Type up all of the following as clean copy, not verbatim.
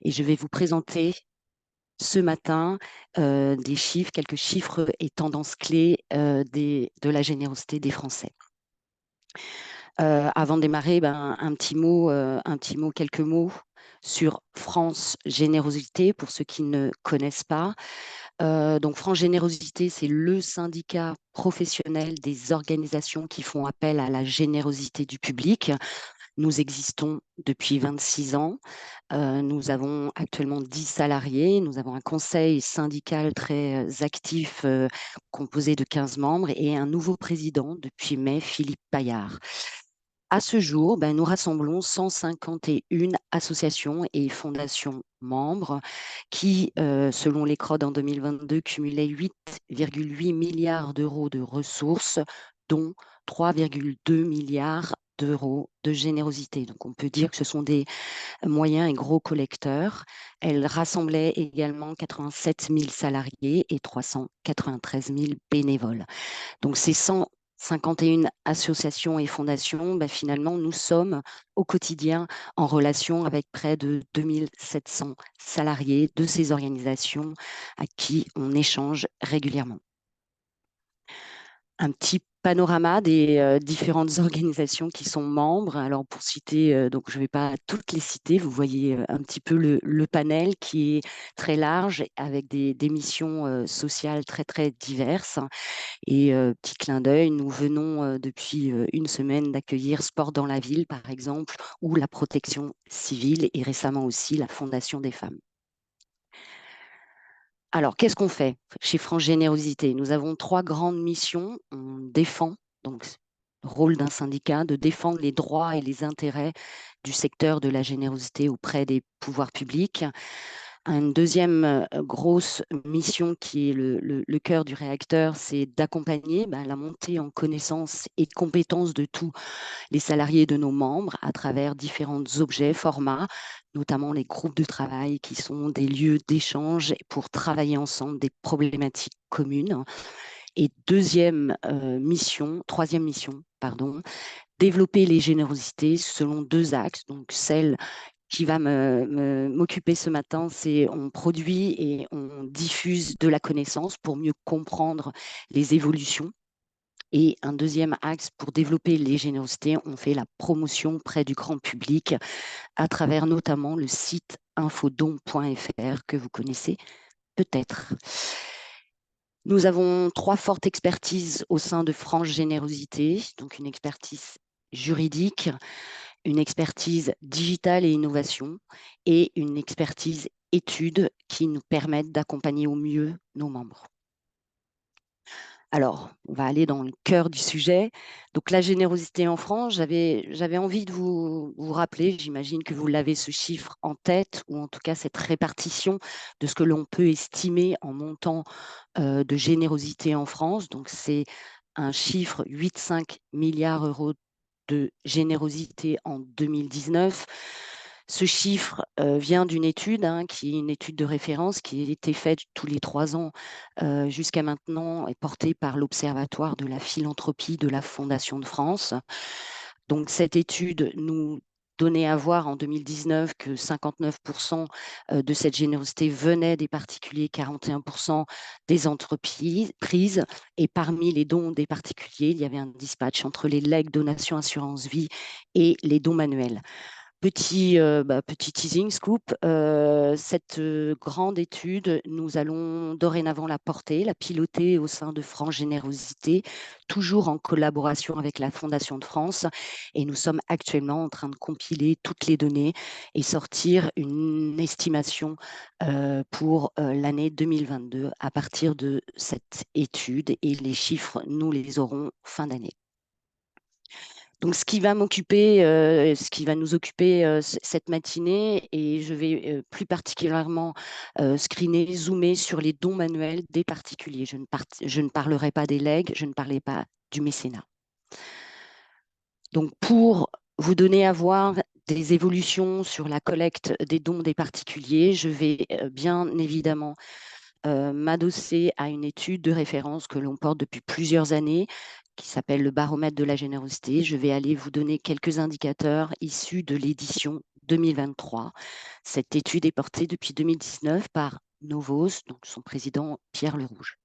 Et je vais vous présenter ce matin quelques chiffres et tendances clés de la générosité des Français. Avant de démarrer, quelques mots sur France Générosité pour ceux qui ne connaissent pas. Donc France Générosité, c'est le syndicat professionnel des organisations qui font appel à la générosité du public. Nous existons depuis 26 ans. Nous avons actuellement 10 salariés. Nous avons un conseil syndical très actif composé de 15 membres et un nouveau président depuis mai, Philippe Paillard. À ce jour, nous rassemblons 151 associations et fondations membres qui, selon les CROD en 2022, cumulaient 8,8 milliards d'euros de ressources, dont 3,2 milliards d'euros de générosité. Donc on peut dire que ce sont des moyens et gros collecteurs. Elles rassemblaient également 87 000 salariés et 393 000 bénévoles. Donc ces 151 associations et fondations, finalement, nous sommes au quotidien en relation avec près de 2700 salariés de ces organisations à qui on échange régulièrement. Un petit panorama des différentes organisations qui sont membres. Alors pour citer, donc je ne vais pas toutes les citer, vous voyez un petit peu le panel qui est très large avec des missions sociales très très diverses. Et petit clin d'œil, nous venons depuis une semaine d'accueillir Sport dans la ville, par exemple, ou la protection civile et récemment aussi la Fondation des femmes. Alors, qu'est-ce qu'on fait chez France Générosité? Nous avons 3 grandes missions. On défend, donc le rôle d'un syndicat, de défendre les droits et les intérêts du secteur de la générosité auprès des pouvoirs publics. Une deuxième grosse mission qui est le cœur du réacteur, c'est d'accompagner la montée en connaissances et de compétences de tous les salariés de nos membres à travers différents objets, formats, notamment les groupes de travail qui sont des lieux d'échange pour travailler ensemble des problématiques communes. Et troisième mission, pardon, développer les générosités selon 2 axes, donc celle qui va m'occuper ce matin, c'est on produit et on diffuse de la connaissance pour mieux comprendre les évolutions. Et un deuxième axe pour développer les générosités, on fait la promotion près du grand public à travers notamment le site infodon.fr que vous connaissez peut-être. Nous avons 3 fortes expertises au sein de France Générosité, donc une expertise juridique, une expertise digitale et innovation et une expertise études qui nous permettent d'accompagner au mieux nos membres. Alors, on va aller dans le cœur du sujet. Donc, la générosité en France, j'avais envie de vous rappeler, j'imagine que vous l'avez ce chiffre en tête, ou en tout cas cette répartition de ce que l'on peut estimer en montant de générosité en France. Donc, c'est un chiffre 8,5 milliards d'euros de générosité en 2019. Ce chiffre vient d'une étude, qui est une étude de référence qui a été faite tous les 3 ans jusqu'à maintenant et portée par l'Observatoire de la philanthropie de la Fondation de France. Donc cette étude nous donnait à voir en 2019 que 59% de cette générosité venait des particuliers, 41% des entreprises. Et parmi les dons des particuliers, il y avait un dispatch entre les legs, donations, assurance vie et les dons manuels. Petit teasing scoop, cette grande étude, nous allons dorénavant la porter, la piloter au sein de France Générosité, toujours en collaboration avec la Fondation de France. Et nous sommes actuellement en train de compiler toutes les données et sortir une estimation pour l'année 2022 à partir de cette étude. Et les chiffres, nous les aurons fin d'année. Donc, ce qui va nous occuper cette matinée, et je vais plus particulièrement zoomer sur les dons manuels des particuliers. Je ne parlerai pas des legs, je ne parlerai pas du mécénat. Donc, pour vous donner à voir des évolutions sur la collecte des dons des particuliers, je vais bien évidemment m'adosser à une étude de référence que l'on porte depuis plusieurs années, qui s'appelle le baromètre de la générosité. Je vais aller vous donner quelques indicateurs issus de l'édition 2023. Cette étude est portée depuis 2019 par Novos, donc son président Pierre Lerouge.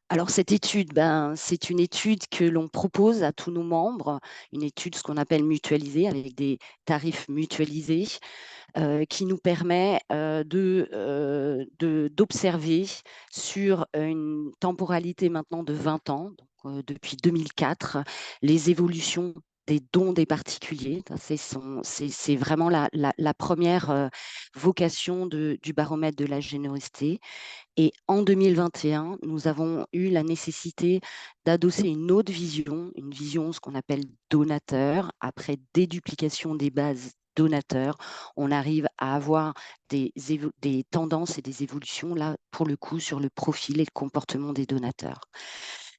Alors cette étude, c'est une étude que l'on propose à tous nos membres, une étude ce qu'on appelle mutualisée avec des tarifs mutualisés qui nous permet d'observer sur une temporalité maintenant de 20 ans, donc, depuis 2004, les évolutions des dons des particuliers. C'est vraiment la première vocation du baromètre de la générosité. Et en 2021, nous avons eu la nécessité d'adosser une vision, ce qu'on appelle donateur. Après déduplication des bases donateurs, on arrive à avoir des tendances et des évolutions, là, pour le coup, sur le profil et le comportement des donateurs.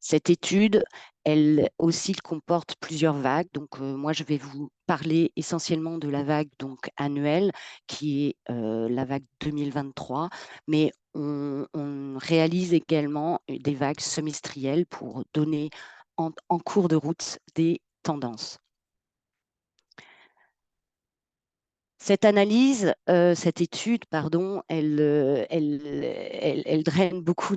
Cette étude, elle aussi comporte plusieurs vagues. Donc, moi, je vais vous parler essentiellement de la vague donc, annuelle, qui est la vague 2023, mais on réalise également des vagues semestrielles pour donner en cours de route des tendances. Cette analyse, cette étude, pardon, elle draine beaucoup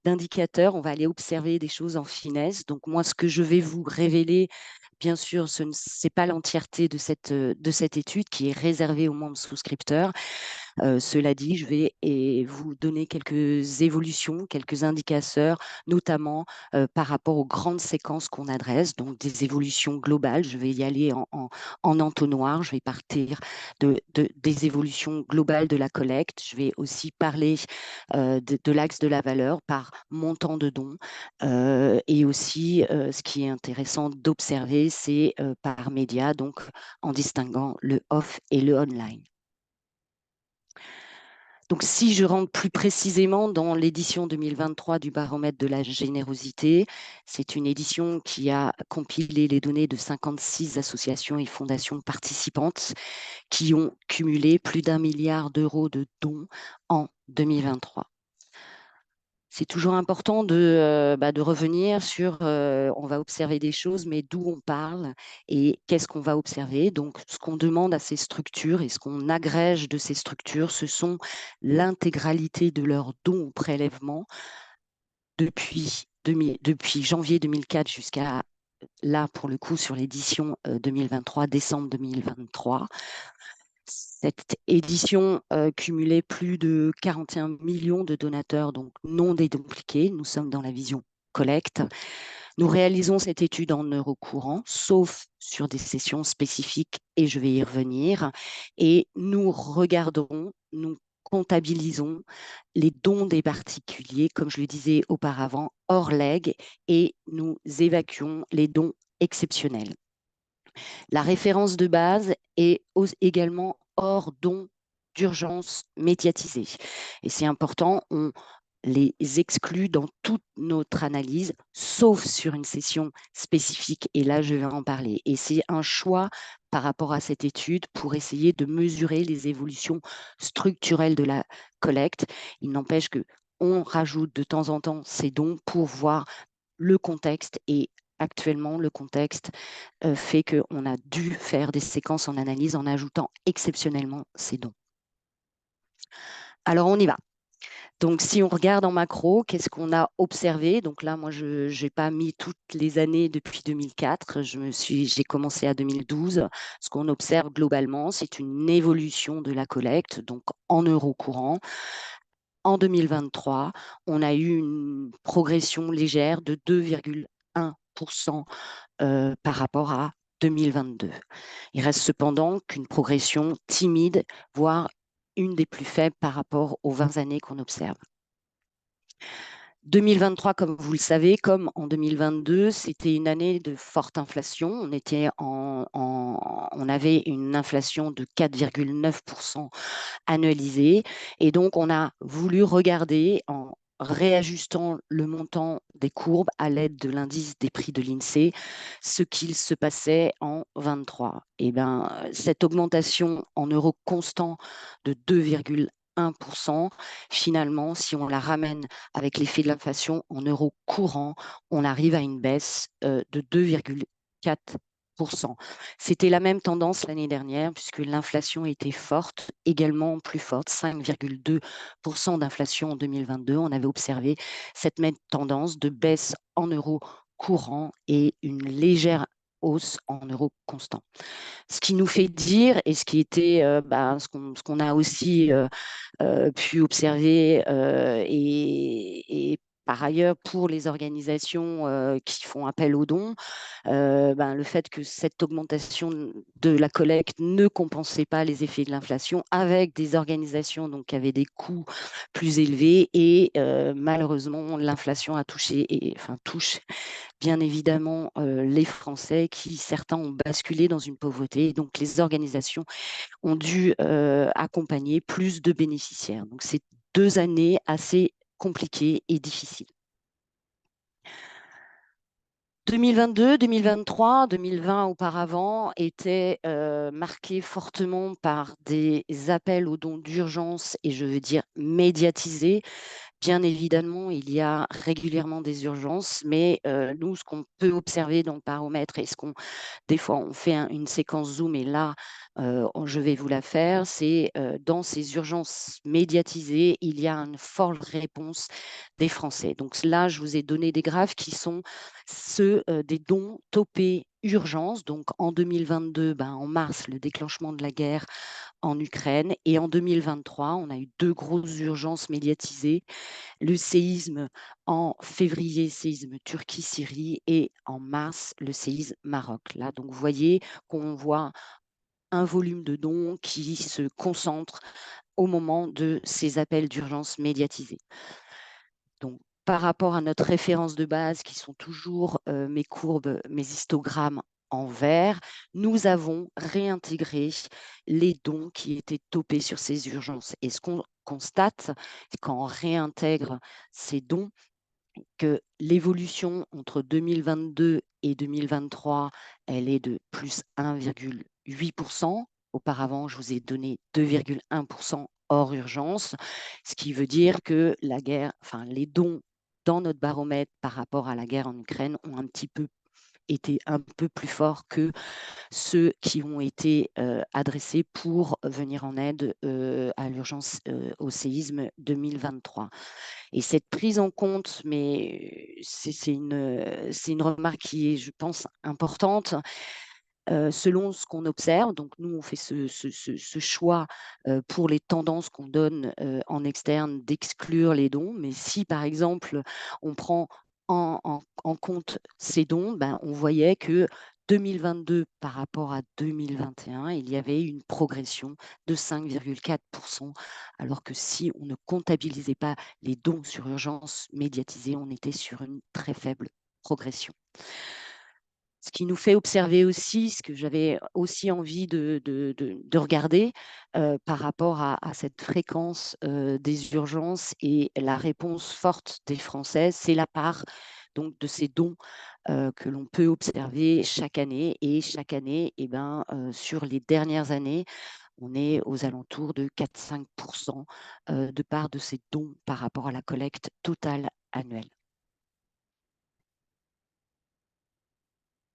d'indicateurs. On va aller observer des choses en finesse. Donc moi, ce que je vais vous révéler, bien sûr, ce n'est pas l'entièreté de cette étude qui est réservée aux membres souscripteurs. Cela dit, je vais vous donner quelques évolutions, quelques indicateurs, notamment par rapport aux grandes séquences qu'on adresse, donc des évolutions globales. Je vais y aller en entonnoir. Je vais partir des évolutions globales de la collecte. Je vais aussi parler de l'axe de la valeur par montant de dons. Et aussi, ce qui est intéressant d'observer, c'est par média, donc en distinguant le off et le online. Donc, si je rentre plus précisément dans l'édition 2023 du baromètre de la générosité, c'est une édition qui a compilé les données de 56 associations et fondations participantes qui ont cumulé plus d'1 milliard d'euros de dons en 2023. C'est toujours important de revenir sur, on va observer des choses, mais d'où on parle et qu'est-ce qu'on va observer. Donc, ce qu'on demande à ces structures et ce qu'on agrège de ces structures, ce sont l'intégralité de leurs dons au prélèvement depuis janvier 2004 jusqu'à là, pour le coup, sur l'édition 2023, décembre 2023. Cette édition cumulait plus de 41 millions de donateurs, donc non dédupliqués. Nous sommes dans la vision collecte. Nous réalisons cette étude en euros courants, sauf sur des sessions spécifiques, et je vais y revenir. Et nous regardons, nous comptabilisons les dons des particuliers, comme je le disais auparavant, hors legs, et nous évacuons les dons exceptionnels. La référence de base est également hors dons d'urgence médiatisés. Et c'est important, on les exclut dans toute notre analyse, sauf sur une session spécifique. Et là, je vais en parler. Et c'est un choix par rapport à cette étude pour essayer de mesurer les évolutions structurelles de la collecte. Il n'empêche que on rajoute de temps en temps ces dons pour voir le contexte, et actuellement, le contexte fait qu'on a dû faire des séquences en analyse en ajoutant exceptionnellement ces dons. Alors, on y va. Donc, si on regarde en macro, qu'est-ce qu'on a observé? Donc là, moi, je n'ai pas mis toutes les années depuis 2004. J'ai commencé à 2012. Ce qu'on observe globalement, c'est une évolution de la collecte, donc en euros courants. En 2023, on a eu une progression légère de 2,1% par rapport à 2022. Il reste cependant qu'une progression timide, voire une des plus faibles par rapport aux 20 années qu'on observe. 2023, comme vous le savez, comme en 2022, c'était une année de forte inflation. On avait une inflation de 4,9% annualisée. Et donc, on a voulu regarder en réajustant le montant des courbes à l'aide de l'indice des prix de l'INSEE, ce qu'il se passait en 23. Et bien, cette augmentation en euros constants de 2,1%, finalement, si on la ramène avec l'effet de l'inflation en euros courants, on arrive à une baisse de 2,4%. C'était la même tendance l'année dernière, puisque l'inflation était forte, également plus forte, 5,2% d'inflation en 2022. On avait observé cette même tendance de baisse en euros courants et une légère hausse en euros constants. Ce qui nous fait dire, et ce qui était ce qu'on a aussi pu observer et par ailleurs, pour les organisations qui font appel aux dons, le fait que cette augmentation de la collecte ne compensait pas les effets de l'inflation avec des organisations donc, qui avaient des coûts plus élevés et malheureusement, l'inflation a touché, touche bien évidemment les Français qui, certains, ont basculé dans une pauvreté. Et donc, les organisations ont dû accompagner plus de bénéficiaires. Donc, c'est 2 années assez compliquées et difficiles. 2022, 2023, 2020 auparavant étaient marqués fortement par des appels aux dons d'urgence et je veux dire médiatisés. Bien évidemment, il y a régulièrement des urgences, mais nous, ce qu'on peut observer dans le baromètre et des fois, on fait une séquence Zoom et là, je vais vous la faire, c'est dans ces urgences médiatisées, il y a une forte réponse des Français. Donc là, je vous ai donné des graphes qui sont ceux des dons topés urgence. Donc en 2022, en mars, le déclenchement de la guerre en Ukraine. Et en 2023, on a eu 2 grosses urgences médiatisées. Le séisme en février, séisme Turquie-Syrie, et en mars, le séisme Maroc. Là, donc vous voyez qu'on voit un volume de dons qui se concentre au moment de ces appels d'urgence médiatisés. Donc, par rapport à notre référence de base, qui sont toujours mes courbes, mes histogrammes en vert, nous avons réintégré les dons qui étaient topés sur ces urgences. Et ce qu'on constate, quand on réintègre ces dons, que l'évolution entre 2022 et 2023, elle est de plus 1,8%. Auparavant, je vous ai donné 2,1% hors urgence, ce qui veut dire que les dons dans notre baromètre par rapport à la guerre en Ukraine ont été un peu plus forts que ceux qui ont été adressés pour venir en aide à l'urgence au séisme 2023. Et cette prise en compte, mais c'est une remarque qui est, je pense, importante, selon ce qu'on observe. Donc, nous, on fait ce choix pour les tendances qu'on donne en externe d'exclure les dons. Mais si, par exemple, on prend en compte ces dons, on voyait que 2022 par rapport à 2021, il y avait une progression de 5,4%, alors que si on ne comptabilisait pas les dons sur urgence médiatisés, on était sur une très faible progression. Ce qui nous fait observer aussi, ce que j'avais aussi envie de regarder par rapport à cette fréquence des urgences et la réponse forte des Français, c'est la part donc, de ces dons que l'on peut observer chaque année. Et chaque année, sur les dernières années, on est aux alentours de 4-5% de part de ces dons par rapport à la collecte totale annuelle.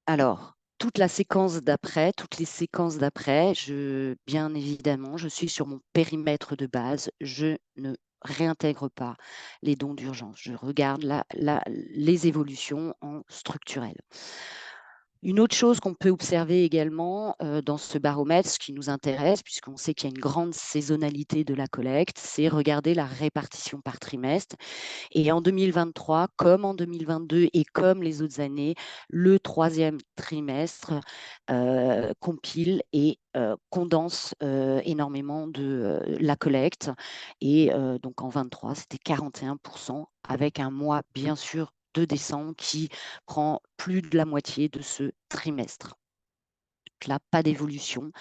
Alors, toutes les séquences d'après, bien évidemment, je suis sur mon périmètre de base. Je ne réintègre pas les dons d'urgence. Je regarde les évolutions en structurel. Une autre chose qu'on peut observer également dans ce baromètre, ce qui nous intéresse, puisqu'on sait qu'il y a une grande saisonnalité de la collecte, c'est regarder la répartition par trimestre. Et en 2023, comme en 2022 et comme les autres années, le troisième trimestre compile et condense énormément de la collecte. Et donc en 23, c'était 41%, avec un mois, bien sûr, de décembre qui prend plus de la moitié de ce trimestre. Donc là, pas d'évolution.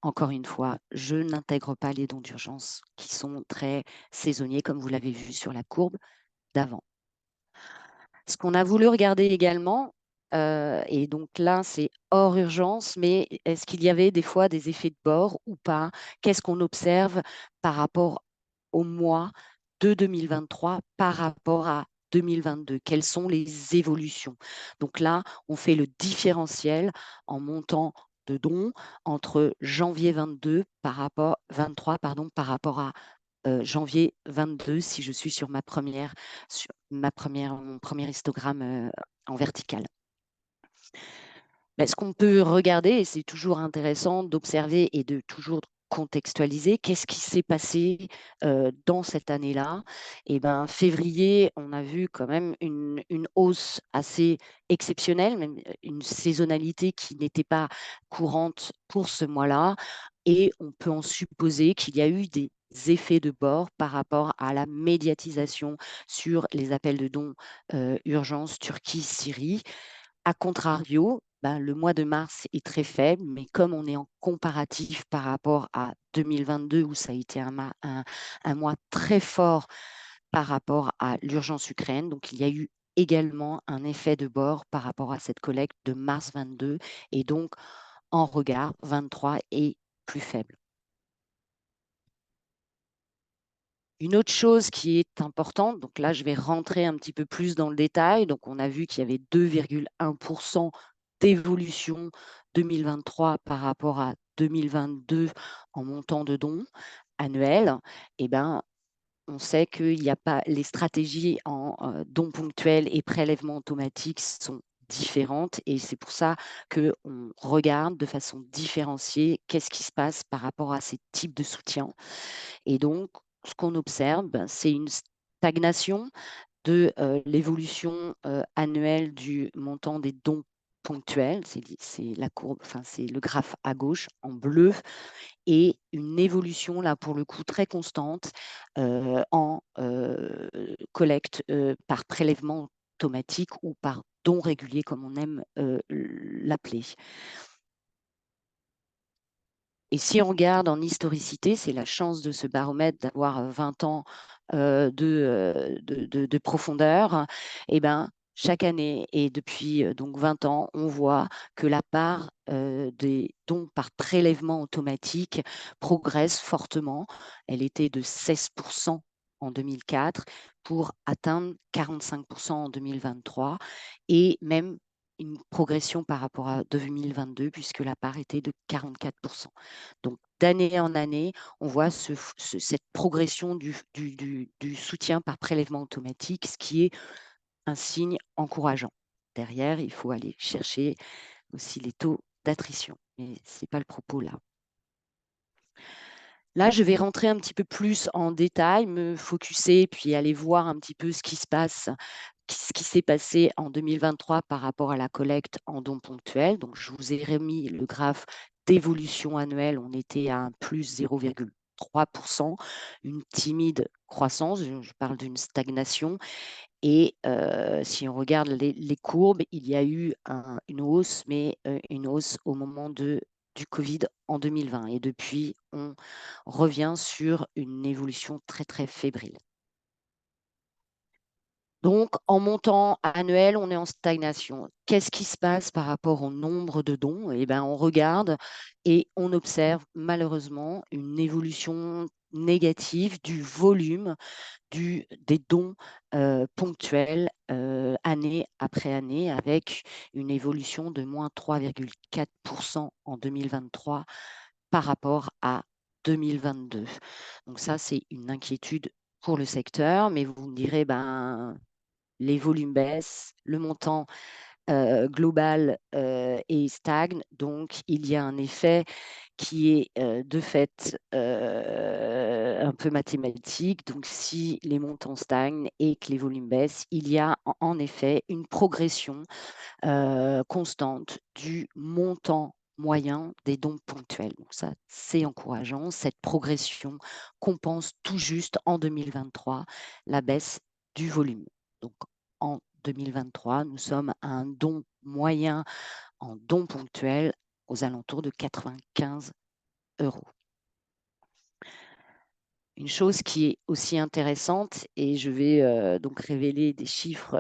Encore une fois, je n'intègre pas les dons d'urgence qui sont très saisonniers, comme vous l'avez vu sur la courbe d'avant. Ce qu'on a voulu regarder également, et donc là, c'est hors urgence, mais est-ce qu'il y avait des fois des effets de bord ou pas? Qu'est-ce qu'on observe par rapport au mois de 2023 par rapport à 2022. Quelles sont les évolutions? Donc là, on fait le différentiel en montant de dons entre janvier 22 par rapport 23 pardon, par rapport à janvier 22 si je suis sur mon premier histogramme en vertical. Ben, ce qu'on peut regarder, et c'est toujours intéressant d'observer et de toujours contextualiser, qu'est-ce qui s'est passé dans cette année-là. Et ben, février, on a vu quand même une hausse assez exceptionnelle, même une saisonnalité qui n'était pas courante pour ce mois-là. Et on peut en supposer qu'il y a eu des effets de bord par rapport à la médiatisation sur les appels de dons urgence Turquie-Syrie. A contrario, ben, le mois de mars est très faible, mais comme on est en comparatif par rapport à 2022, où ça a été un mois très fort par rapport à l'urgence ukraine, donc il y a eu également un effet de bord par rapport à cette collecte de mars 22, et donc en regard, 23 est plus faible. Une autre chose qui est importante, donc là je vais rentrer un petit peu plus dans le détail, donc on a vu qu'il y avait 2,1% d'évolution 2023 par rapport à 2022 en montant de dons annuels. Et ben, on sait qu'il n'y a pas les stratégies en dons ponctuels et prélèvements automatiques sont différentes, et c'est pour ça qu'on regarde de façon différenciée qu'est-ce qui se passe par rapport à ces types de soutien. Et donc, ce qu'on observe, ben, c'est une stagnation de l'évolution annuelle du montant des dons ponctuels, c'est la courbe, enfin c'est le graphe à gauche en bleu, et une évolution là pour le coup très constante en collecte par prélèvement automatique ou par don régulier comme on aime l'appeler. Et si on regarde en historicité, c'est la chance de ce baromètre d'avoir 20 ans de profondeur. Et ben, chaque année et depuis donc 20 ans, on voit que la part des dons par prélèvement automatique progresse fortement. Elle était de 16% en 2004 pour atteindre 45% en 2023 et même une progression par rapport à 2022 puisque la part était de 44%. Donc, d'année en année, on voit cette progression du soutien par prélèvement automatique, ce qui est un signe encourageant. Derrière, il faut aller chercher aussi les taux d'attrition, mais ce n'est pas le propos là. Là, je vais rentrer un petit peu plus en détail, me focuser, puis aller voir un petit peu ce qui se passe, ce qui s'est passé en 2023 par rapport à la collecte en dons ponctuels. Donc, je vous ai remis le graphe d'évolution annuelle. On était à un plus 0,3%, une timide croissance. Je parle d'une stagnation. Et si on regarde les courbes, il y a eu une hausse, mais une hausse au moment du Covid en 2020. Et depuis, on revient sur une évolution très, très fébrile. Donc, en montant annuel, on est en stagnation. Qu'est-ce qui se passe par rapport au nombre de dons? Eh bien, on regarde et on observe malheureusement une évolution négative du volume des dons ponctuels année après année, avec une évolution de moins 3,4% en 2023 par rapport à 2022. Donc ça, c'est une inquiétude pour le secteur, mais vous me direz, ben, les volumes baissent, le montant global est stagne, donc il y a un effet qui est de fait un peu mathématique. Donc si les montants stagnent et que les volumes baissent, il y a en effet une progression constante du montant moyen des dons ponctuels. Donc ça, c'est encourageant. Cette progression compense tout juste en 2023 la baisse du volume. Donc en 2023, nous sommes à un don moyen en dons ponctuels aux alentours de 95 euros. Une chose qui est aussi intéressante, et je vais donc révéler des chiffres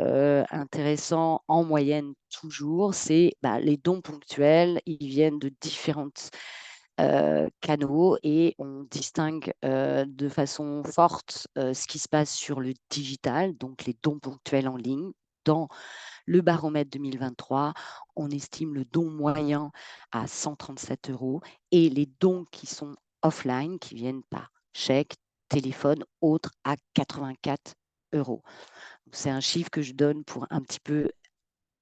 intéressants en moyenne toujours, c'est les dons ponctuels. Ils viennent de différentes canaux et on distingue de façon forte ce qui se passe sur le digital, donc les dons ponctuels en ligne. Dans le baromètre 2023, on estime le don moyen à 137 euros et les dons qui sont offline, qui viennent par chèque, téléphone, autres, à 84 euros. C'est un chiffre que je donne pour un petit peu,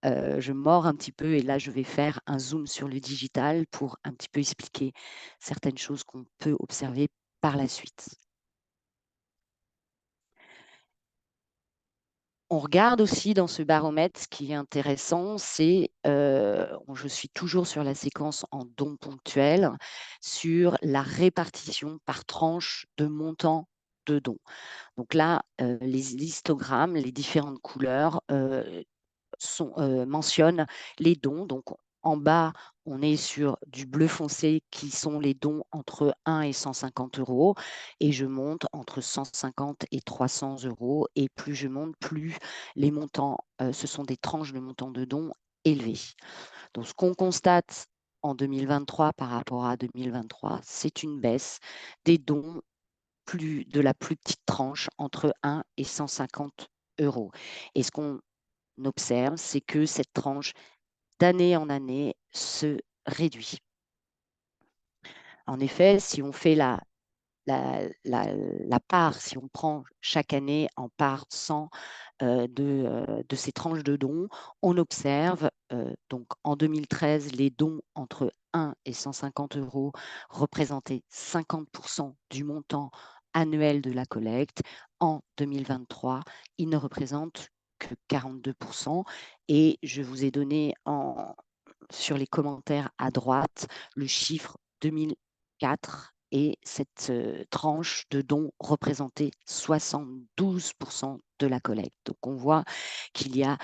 je mords un petit peu et là, je vais faire un zoom sur le digital pour un petit peu expliquer certaines choses qu'on peut observer par la suite. On regarde aussi dans ce baromètre, ce qui est intéressant, c'est, je suis toujours sur la séquence en dons ponctuels, sur la répartition par tranche de montant de dons. Donc là, les histogrammes, les différentes couleurs mentionnent les dons. Donc en bas, on est sur du bleu foncé qui sont les dons entre 1 et 150 euros. Et je monte entre 150 et 300 euros. Et plus je monte, plus les montants, ce sont des tranches de montants de dons élevés. Donc ce qu'on constate en 2023 par rapport à 2023, c'est une baisse des dons de la plus petite tranche entre 1 et 150 euros. Et ce qu'on observe, c'est que cette tranche, d'année en année, se réduit. En effet, si on fait la part, si on prend chaque année en part 100 de ces tranches de dons, on observe, donc en 2013, les dons entre 1 et 150 euros représentaient 50% du montant annuel de la collecte. En 2023, ils ne représentent que 42%. Et je vous ai donné sur les commentaires à droite le chiffre 2004 et cette tranche de dons représentait 72% de la collecte. Donc on voit qu'il y a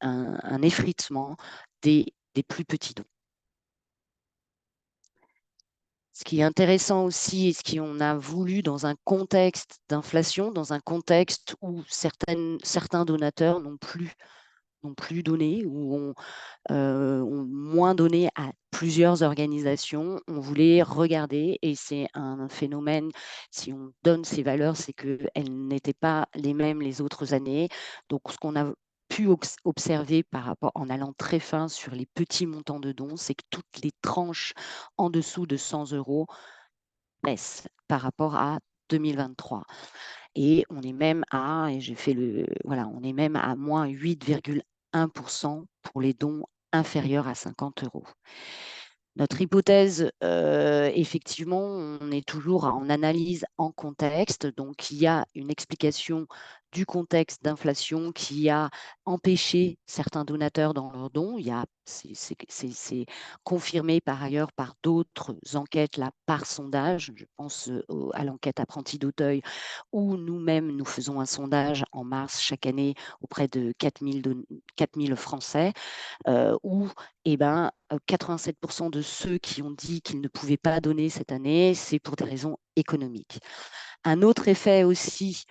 un effritement des plus petits dons. Ce qui est intéressant aussi et ce qu'on a voulu dans un contexte d'inflation, dans un contexte où certains donateurs n'ont plus donné, ou ont moins donné à plusieurs organisations. On voulait regarder, et c'est un phénomène, si on donne ces valeurs, c'est qu'elles n'étaient pas les mêmes les autres années. Donc, ce qu'on a pu observer par rapport, en allant très fin sur les petits montants de dons, c'est que toutes les tranches en dessous de 100 euros baissent par rapport à 2023. Et on est même à, et j'ai fait on est même à moins 8,1% pour les dons inférieurs à 50 euros. Notre hypothèse, effectivement, on est toujours en analyse en contexte. Donc, il y a une explication du contexte d'inflation qui a empêché certains donateurs dans leurs dons. C'est confirmé par ailleurs par d'autres enquêtes, là, par sondage. Je pense à l'enquête Apprenti d'Auteuil, où nous-mêmes, nous faisons un sondage en mars chaque année auprès de 4000 Français, où 87% de ceux qui ont dit qu'ils ne pouvaient pas donner cette année, c'est pour des raisons économiques. Un autre effet aussi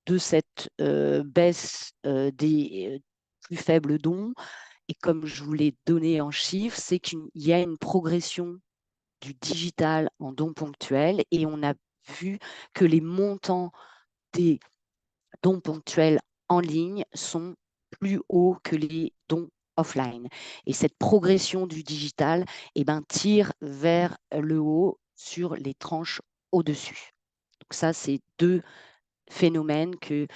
de cette baisse des plus faibles dons, et comme je vous l'ai donné en chiffres, c'est qu'il y a une progression du digital en dons ponctuels, et on a vu que les montants des dons ponctuels en ligne sont plus hauts que les dons offline. Et cette progression du digital tire vers le haut sur les tranches au-dessus. Donc ça, c'est deux phénomènes qui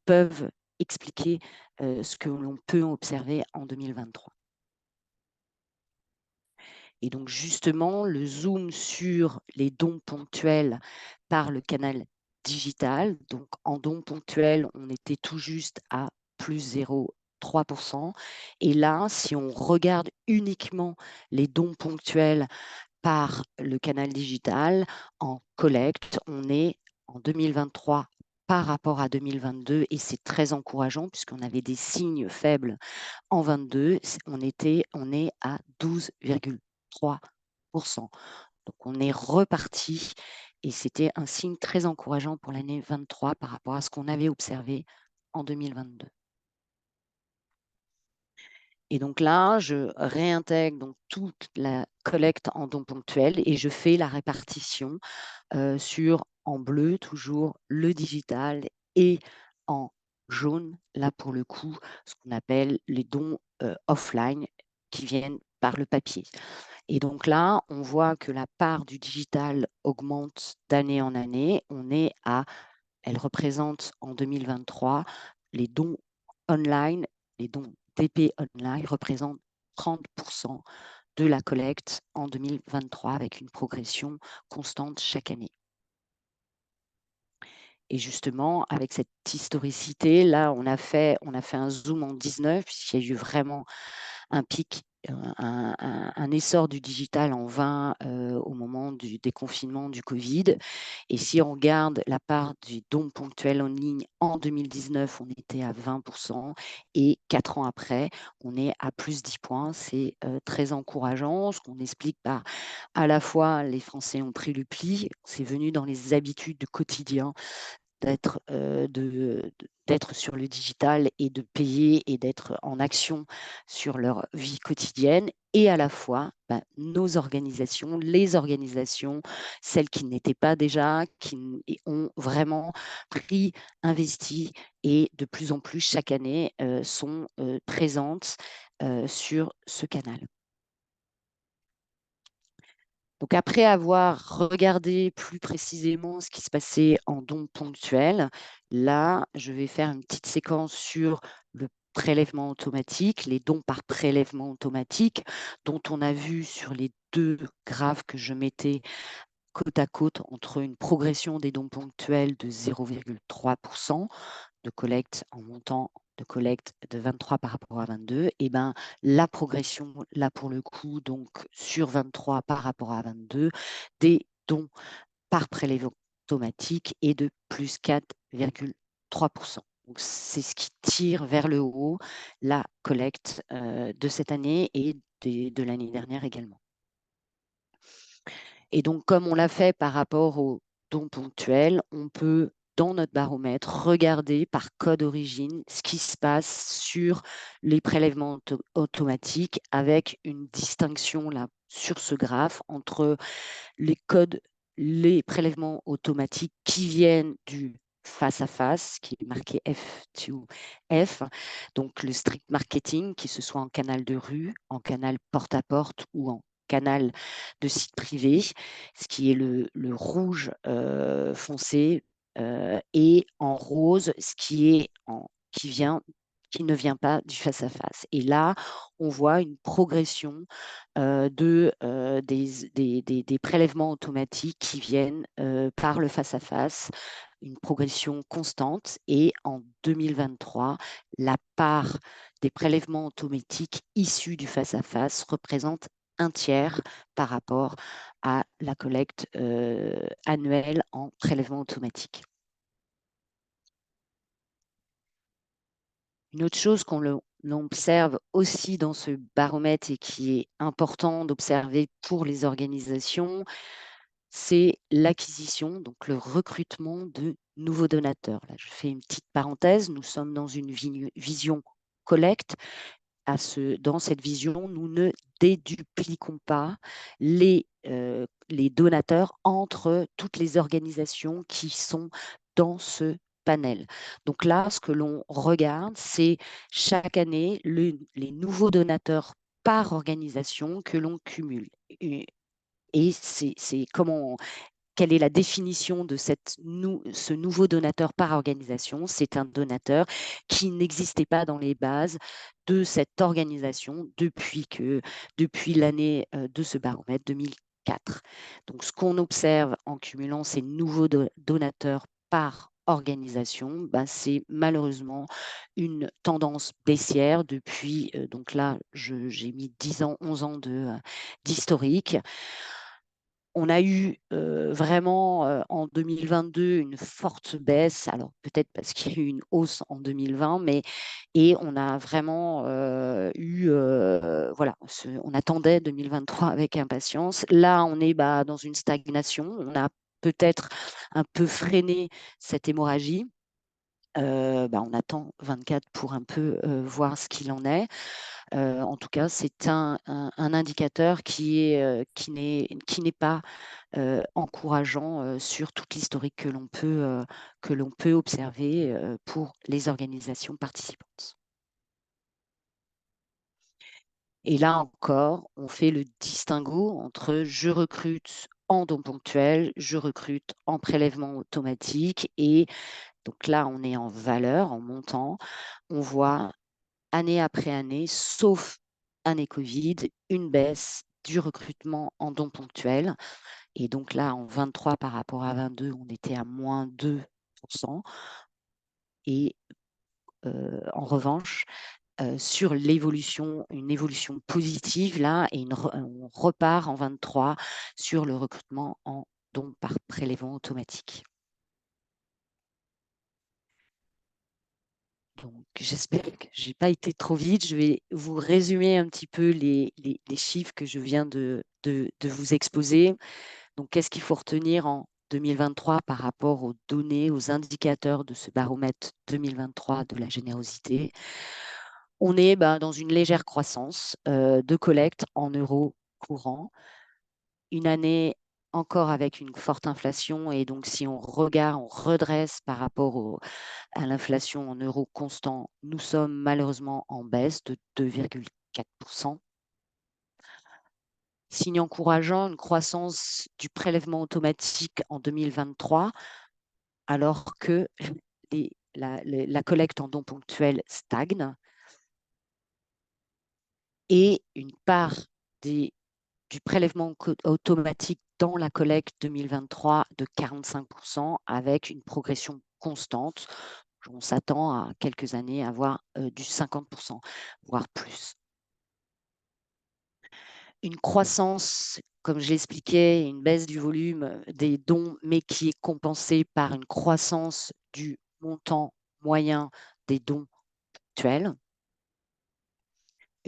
peuvent expliquer ce que l'on peut observer en 2023. Et donc justement, le zoom sur les dons ponctuels par le canal digital. Donc en dons ponctuels, on était tout juste à plus 0,3%. Et là, si on regarde uniquement les dons ponctuels par le canal digital, en collecte, on est en 2023 par rapport à 2022, et c'est très encourageant puisqu'on avait des signes faibles en 22, on est à 12,3%. Donc on est reparti, et c'était un signe très encourageant pour l'année 23 par rapport à ce qu'on avait observé en 2022. Et donc là, je réintègre donc toute la collecte en dons ponctuels et je fais la répartition sur, en bleu, toujours le digital, et en jaune, là pour le coup, ce qu'on appelle les dons offline qui viennent par le papier. Et donc là, on voit que la part du digital augmente d'année en année. Elle représente en 2023 les dons online, les dons DP online représentent 30% de la collecte en 2023 avec une progression constante chaque année. Et justement, avec cette historicité, là, on a fait un zoom en 19, puisqu'il y a eu vraiment un pic, un essor du digital en 20 au moment du déconfinement du Covid. Et si on regarde la part du don ponctuel en ligne, en 2019, on était à 20%, et 4 ans après, on est à plus 10 points. C'est très encourageant, ce qu'on explique par à la fois les Français ont pris le pli, c'est venu dans les habitudes du quotidien d'être sur le digital et de payer et d'être en action sur leur vie quotidienne, et à la fois nos organisations, les organisations, celles qui n'étaient pas déjà, qui ont vraiment pris, investi, et de plus en plus chaque année sont présentes sur ce canal. Donc, après avoir regardé plus précisément ce qui se passait en dons ponctuels, là, je vais faire une petite séquence sur le prélèvement automatique, les dons par prélèvement automatique, dont on a vu sur les deux graphes que je mettais côte à côte entre une progression des dons ponctuels de 0,3% de collecte en montant de collecte de 23 par rapport à 22, et ben la progression, là pour le coup, donc sur 23 par rapport à 22, des dons par prélèvement automatique est de plus 4,3%. Donc c'est ce qui tire vers le haut la collecte de cette année et de l'année dernière également. Et donc, comme on l'a fait par rapport aux dons ponctuels, on peut, dans notre baromètre, regarder par code origine ce qui se passe sur les prélèvements automatiques, avec une distinction là sur ce graphe entre les prélèvements automatiques qui viennent du face à face, qui est marqué F2F, donc le strict marketing, que ce soit en canal de rue, en canal porte-à-porte ou en canal de site privé, ce qui est le rouge foncé, et en rose, ce qui ne vient pas du face-à-face. Et là, on voit une progression des prélèvements automatiques qui viennent par le face-à-face, une progression constante. Et en 2023, la part des prélèvements automatiques issus du face-à-face représente un tiers par rapport à la collecte annuelle en prélèvement automatique. Une autre chose qu'on observe aussi dans ce baromètre et qui est important d'observer pour les organisations, c'est l'acquisition, donc le recrutement de nouveaux donateurs. Là, je fais une petite parenthèse, nous sommes dans une vision collecte. Dans cette vision, nous ne dédupliquons pas les donateurs entre toutes les organisations qui sont dans ce panel. Donc là, ce que l'on regarde, c'est chaque année les nouveaux donateurs par organisation que l'on cumule. Et c'est quelle est la définition de ce nouveau donateur par organisation? C'est un donateur qui n'existait pas dans les bases de cette organisation depuis l'année de ce baromètre 2004. Donc, ce qu'on observe en cumulant ces nouveaux donateurs par organisation, c'est malheureusement une tendance baissière depuis, donc là, j'ai mis 10 ans, 11 ans d'historique. On a eu vraiment en 2022 une forte baisse, alors peut-être parce qu'il y a eu une hausse en 2020, et on a vraiment voilà, on attendait 2023 avec impatience. Là, on est dans une stagnation, on a peut-être un peu freiné cette hémorragie. On attend 24 pour un peu voir ce qu'il en est. En tout cas, c'est un indicateur qui n'est pas encourageant sur toute l'historique que l'on peut observer pour les organisations participantes. Et là encore, on fait le distinguo entre je recrute en don ponctuel, je recrute en prélèvement automatique. Et donc là, on est en valeur, en montant. On voit année après année, sauf année Covid, une baisse du recrutement en don ponctuel. Et donc là, en 23 par rapport à 22, on était à moins 2%. Et en revanche, sur l'évolution, une évolution positive là, et on repart en 23 sur le recrutement en don par prélèvement automatique. Donc, j'espère que je n'ai pas été trop vite. Je vais vous résumer un petit peu les chiffres que je viens de vous exposer. Donc, qu'est-ce qu'il faut retenir en 2023 par rapport aux données, aux indicateurs de ce baromètre 2023 de la générosité? On est dans une légère croissance de collecte en euros courants. Une année encore avec une forte inflation. Et donc, si on regarde, on redresse par rapport à l'inflation en euros constants, nous sommes malheureusement en baisse de 2,4%. Signe encourageant, une croissance du prélèvement automatique en 2023, alors que la collecte en dons ponctuels stagne. Et une part du prélèvement automatique dans la collecte 2023 de 45%, avec une progression constante. On s'attend à quelques années à avoir du 50%, voire plus. Une croissance, comme je l'expliquais, une baisse du volume des dons, mais qui est compensée par une croissance du montant moyen des dons actuels.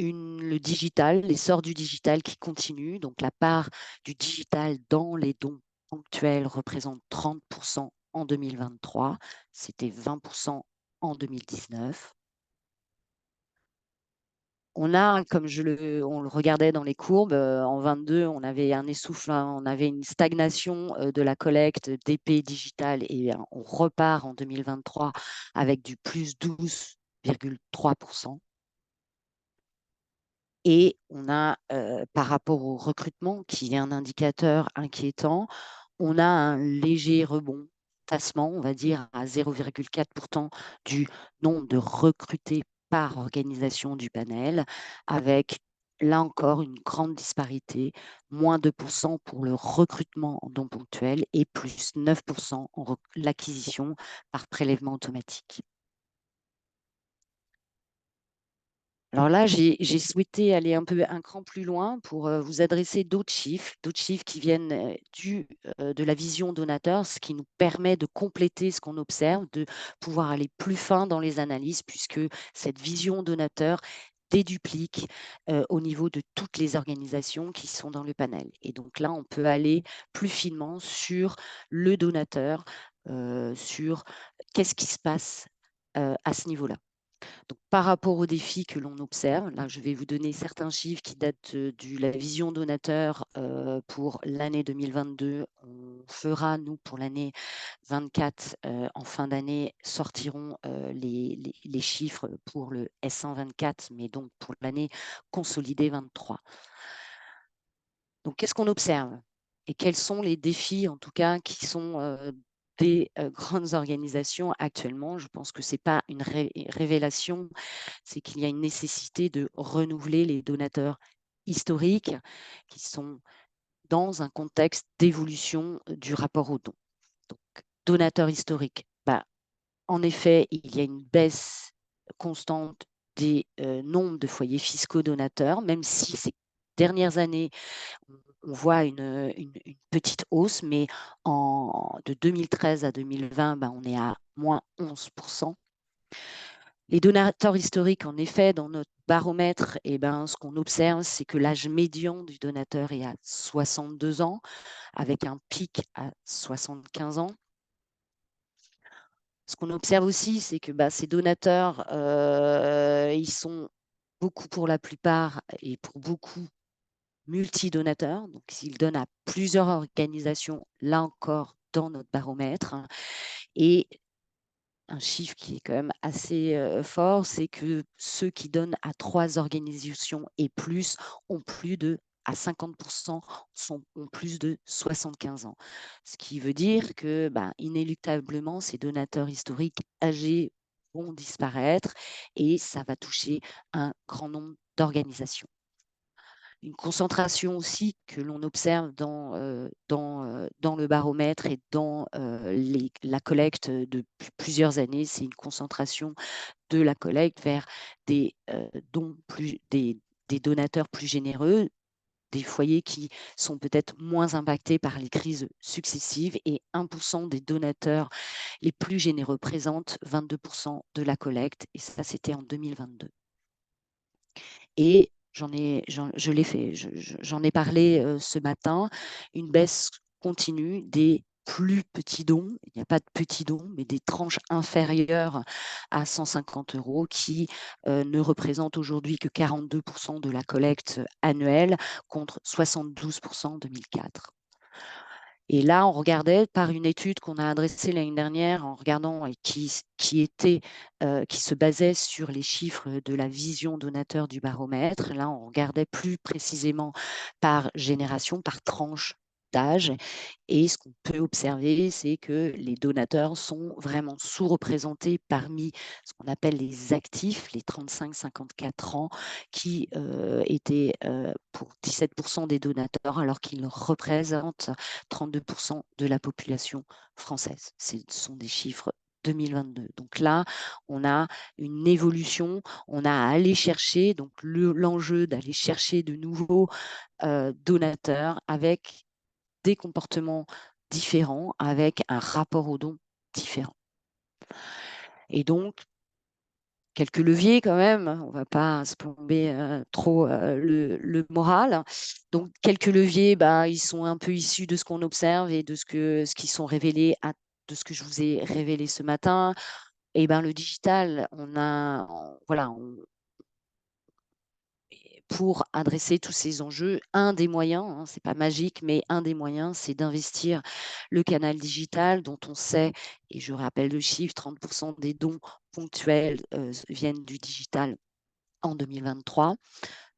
Le digital, l'essor du digital qui continue. Donc, la part du digital dans les dons ponctuels représente 30% en 2023. C'était 20% en 2019. On a, comme on le regardait dans les courbes, en 22, on avait un essoufflement, on avait une stagnation de la collecte d'épées digitales et on repart en 2023 avec du plus 12,3%. Et on a, par rapport au recrutement, qui est un indicateur inquiétant, on a un léger rebond, tassement, on va dire, à 0,4% du nombre de recrutés par organisation du panel, avec là encore une grande disparité, moins 2% pour le recrutement en dons ponctuels et plus 9% en l'acquisition par prélèvement automatique. Alors là, j'ai souhaité aller un cran plus loin pour vous adresser d'autres chiffres qui viennent de la vision donateur, ce qui nous permet de compléter ce qu'on observe, de pouvoir aller plus fin dans les analyses, puisque cette vision donateur déduplique au niveau de toutes les organisations qui sont dans le panel. Et donc là, on peut aller plus finement sur le donateur, sur qu'est-ce qui se passe à ce niveau-là. Donc, par rapport aux défis que l'on observe, là, je vais vous donner certains chiffres qui datent de la vision donateur pour l'année 2022. On fera, nous, pour l'année 24, en fin d'année, sortiront les chiffres pour le S124, mais donc pour l'année consolidée 23. Donc, qu'est-ce qu'on observe et quels sont les défis, en tout cas, qui sont des grandes organisations actuellement? Je pense que ce n'est pas une révélation, c'est qu'il y a une nécessité de renouveler les donateurs historiques qui sont dans un contexte d'évolution du rapport aux dons. Donc, donateurs historiques, en effet, il y a une baisse constante des nombres de foyers fiscaux donateurs, même si ces dernières années, on voit une petite hausse, mais de 2013 à 2020, on est à moins 11%. Les donateurs historiques, en effet, dans notre baromètre, ce qu'on observe, c'est que l'âge médian du donateur est à 62 ans, avec un pic à 75 ans. Ce qu'on observe aussi, c'est que ces donateurs, ils sont beaucoup pour la plupart et pour beaucoup multidonateurs. Donc, ils donnent à plusieurs organisations, là encore, dans notre baromètre. Et un chiffre qui est quand même assez fort, c'est que ceux qui donnent à 3 organisations et plus ont plus de à 50% ont plus de 75 ans. Ce qui veut dire que, inéluctablement, ces donateurs historiques âgés vont disparaître et ça va toucher un grand nombre d'organisations. Une concentration aussi que l'on observe dans le baromètre et dans la collecte depuis plusieurs années, c'est une concentration de la collecte vers des des donateurs plus généreux, des foyers qui sont peut-être moins impactés par les crises successives, et 1% des donateurs les plus généreux représentent 22% de la collecte, et ça c'était en 2022. Et je l'ai fait, j'en ai parlé ce matin, une baisse continue des plus petits dons, il n'y a pas de petits dons, mais des tranches inférieures à 150 € qui ne représentent aujourd'hui que 42% de la collecte annuelle contre 72% en 2004. Et là, on regardait par une étude qu'on a adressée l'année dernière, en regardant et qui se basait sur les chiffres de la vision donateur du baromètre. Là, on regardait plus précisément par génération, par tranche d'âge. Et ce qu'on peut observer, c'est que les donateurs sont vraiment sous-représentés parmi ce qu'on appelle les actifs, les 35-54 ans, qui étaient pour 17% des donateurs, alors qu'ils représentent 32% de la population française. Ce sont des chiffres 2022. Donc là, on a une évolution, on a à aller chercher, donc l'enjeu d'aller chercher de nouveaux donateurs avec des comportements différents, avec un rapport aux dons différent. Et donc, quelques leviers quand même, on ne va pas se plomber trop le moral. Donc, quelques leviers, ils sont un peu issus de ce qu'on observe et de ce qui sont révélés, de ce que je vous ai révélé ce matin. Et le digital, pour adresser tous ces enjeux, un des moyens, c'est pas magique, mais un des moyens, c'est d'investir le canal digital dont on sait, et je rappelle le chiffre, 30% des dons ponctuels viennent du digital en 2023.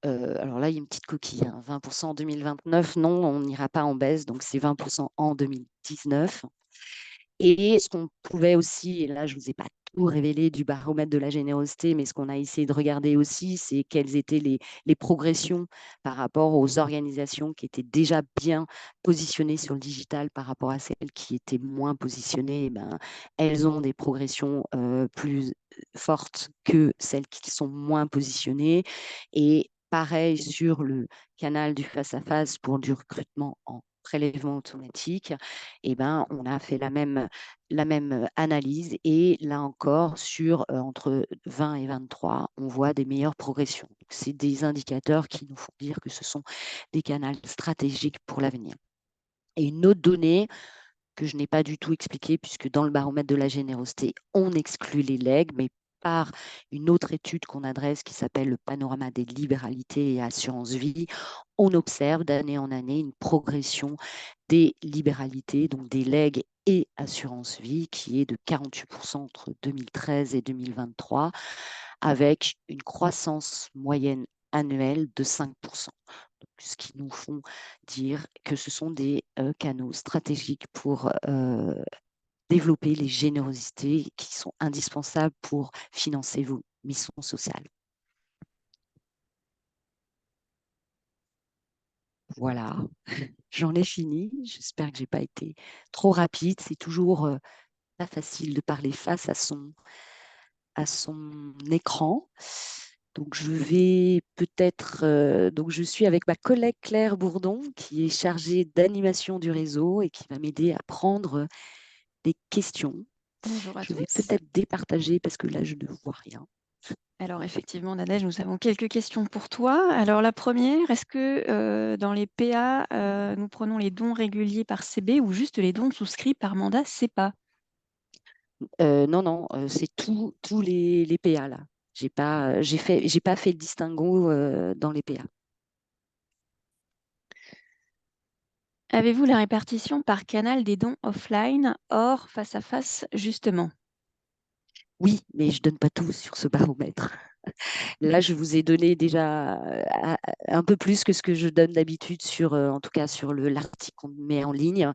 Alors là, il y a une petite coquille, 20% en 2029, non, on n'ira pas en baisse, donc c'est 20% en 2019. Et ce qu'on pouvait aussi, et là je ne vous ai pas tout révélé du baromètre de la générosité, mais ce qu'on a essayé de regarder aussi, c'est quelles étaient les progressions par rapport aux organisations qui étaient déjà bien positionnées sur le digital par rapport à celles qui étaient moins positionnées. Elles ont des progressions plus fortes que celles qui sont moins positionnées. Et pareil sur le canal du face-à-face pour du recrutement en prélèvement automatique, on a fait la même analyse, et là encore, sur entre 20 et 23, on voit des meilleures progressions. C'est des indicateurs qui nous font dire que ce sont des canaux stratégiques pour l'avenir. Et une autre donnée que je n'ai pas du tout expliquée, puisque dans le baromètre de la générosité, on exclut les legs, mais par une autre étude qu'on adresse qui s'appelle le panorama des libéralités et assurance vie, on observe d'année en année une progression des libéralités, donc des legs et assurance vie, qui est de 48% entre 2013 et 2023, avec une croissance moyenne annuelle de 5%. Ce qui nous font dire que ce sont des canaux stratégiques pour développer les générosités qui sont indispensables pour financer vos missions sociales. Voilà, j'en ai fini. J'espère que je n'ai pas été trop rapide. C'est toujours pas facile de parler face à son écran. Donc, je vais peut-être. Donc, je suis avec ma collègue Claire Bourdon, qui est chargée d'animation du réseau et qui va m'aider à prendre des questions. Bonjour à Je vais tous. peut-être départager parce que là, je ne vois rien. Alors effectivement, Nadège, nous avons quelques questions pour toi. Alors la première, est-ce que dans les PA, nous prenons les dons réguliers par CB ou juste les dons souscrits par mandat CEPA? Non, non, c'est tous les PA là. J'ai pas fait le distinguo dans les PA. Avez-vous la répartition par canal des dons offline, hors face à face, justement? Oui, mais je donne pas tout sur ce baromètre. Là, je vous ai donné déjà un peu plus que ce que je donne d'habitude sur, en tout cas sur l'article qu'on met en ligne.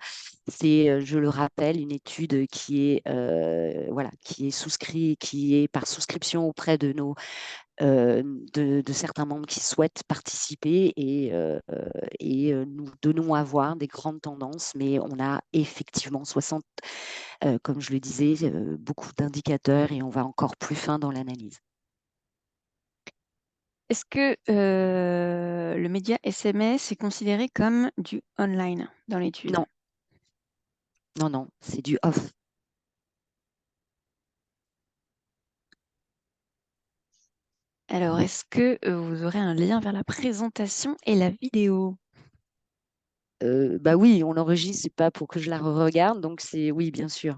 C'est, je le rappelle, une étude qui est, voilà, qui est souscrit, qui est par souscription auprès de euh, de certains membres qui souhaitent participer et nous donnons à voir des grandes tendances, mais on a effectivement 60, comme je le disais, beaucoup d'indicateurs et on va encore plus fin dans l'analyse. Est-ce que le média SMS est considéré comme du online dans l'étude? Non, non, non, c'est du off. Alors, est-ce que vous aurez un lien vers la présentation et la vidéo? Bah oui, on l'enregistre, c'est pas pour que je la regarde, donc c'est oui, bien sûr.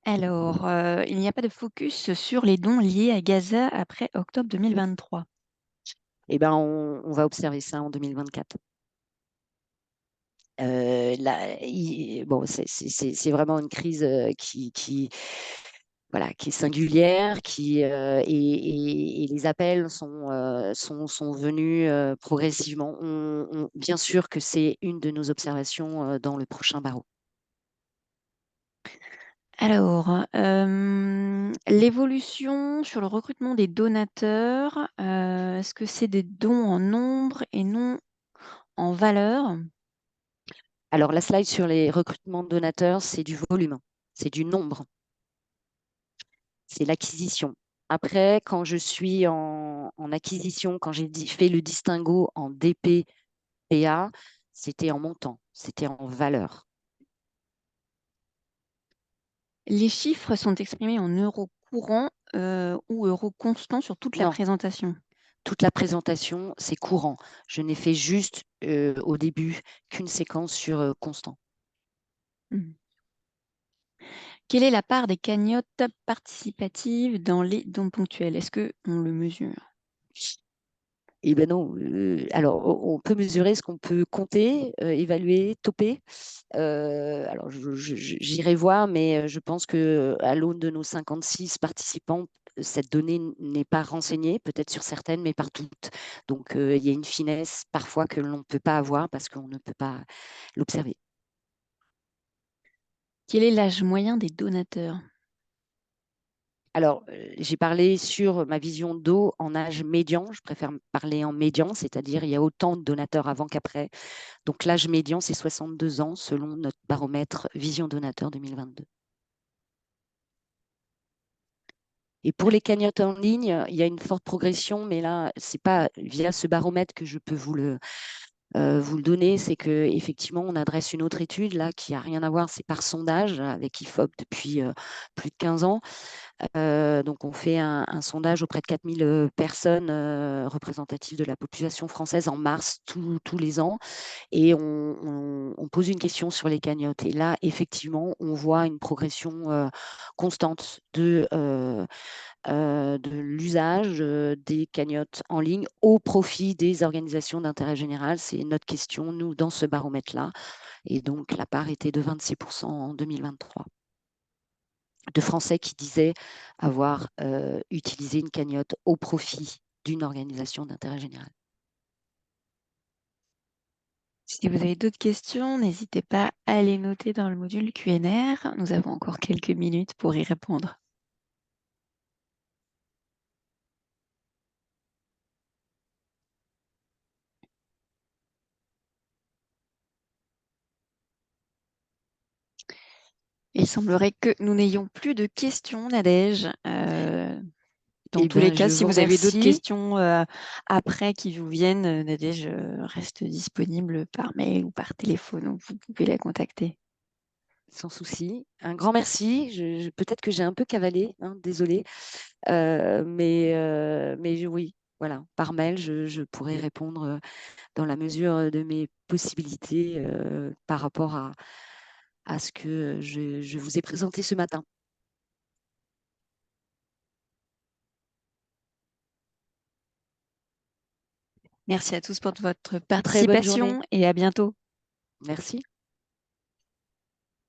Alors, il n'y a pas de focus sur les dons liés à Gaza après octobre 2023. Eh ben, on va observer ça en 2024. Là, bon, c'est vraiment une crise voilà, qui est singulière, et les appels sont venus progressivement. Bien sûr que c'est une de nos observations dans le prochain barreau. Alors, l'évolution sur le recrutement des donateurs, est-ce que c'est des dons en nombre et non en valeur? Alors, la slide sur les recrutements de donateurs, c'est du volume, c'est du nombre, c'est l'acquisition. Après, quand je suis en acquisition, quand j'ai fait le distinguo en DP, PA, c'était en montant, c'était en valeur. Les chiffres sont exprimés en euros courants ou euros constants sur toute la Non, présentation. toute la présentation, c'est courant. Je n'ai fait juste au début qu'une séquence sur constant. Mhm. Quelle est la part des cagnottes participatives dans les dons ponctuels? Est-ce qu'on le mesure? Eh ben non. Alors, on peut mesurer ce qu'on peut compter, évaluer, toper. Alors, j'irai voir, mais je pense que à l'aune de nos 56 participants, cette donnée n'est pas renseignée, peut-être sur certaines, mais pas toutes. Donc, il y a une finesse parfois que l'on ne peut pas avoir parce qu'on ne peut pas l'observer. Quel est l'âge moyen des donateurs? Alors, j'ai parlé sur ma vision d'eau en âge médian. Je préfère parler en médian, c'est-à-dire il y a autant de donateurs avant qu'après. Donc, l'âge médian, c'est 62 ans selon notre baromètre Vision Donateur 2022. Et pour les cagnottes en ligne, il y a une forte progression, mais là, c'est pas via ce baromètre que je peux vous le donner. C'est que effectivement, on adresse une autre étude là qui a rien à voir. C'est par sondage avec IFOP depuis plus de 15 ans. Donc, on fait un sondage auprès de 4000 personnes représentatives de la population française en mars tous les ans. Et on pose une question sur les cagnottes. Et là, effectivement, on voit une progression constante de l'usage des cagnottes en ligne au profit des organisations d'intérêt général. C'est notre question, nous, dans ce baromètre-là. Et donc, la part était de 26% en 2023 de Français qui disaient avoir utilisé une cagnotte au profit d'une organisation d'intérêt général. Si vous avez d'autres questions, n'hésitez pas à les noter dans le module QNR. Nous avons encore quelques minutes pour y répondre. Il semblerait que nous n'ayons plus de questions, Nadège. Dans Eh tous les bien, cas, je si vous vous avez d'autres remercie. questions après qui vous viennent, Nadège reste disponible par mail ou par téléphone, donc vous pouvez la contacter. Sans souci. Un grand merci. Peut-être que j'ai un peu cavalé, hein, désolée. Mais oui, voilà, par mail, je pourrais répondre dans la mesure de mes possibilités par rapport à ce que je vous ai présenté ce matin. Merci à tous pour votre Très bonne journée. participation et à bientôt. Merci.